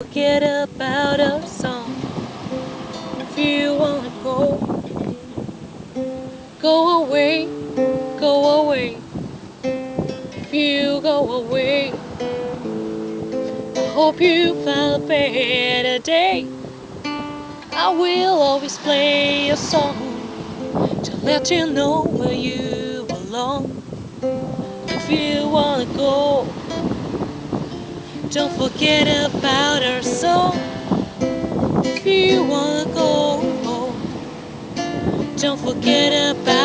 Forget about our song. If you wanna go, go away, go away. If you go away, I hope you find a better day. I will always play a song to let you know where you belong. If you wanna go, don't forget about our song. If you wanna go, don't forget about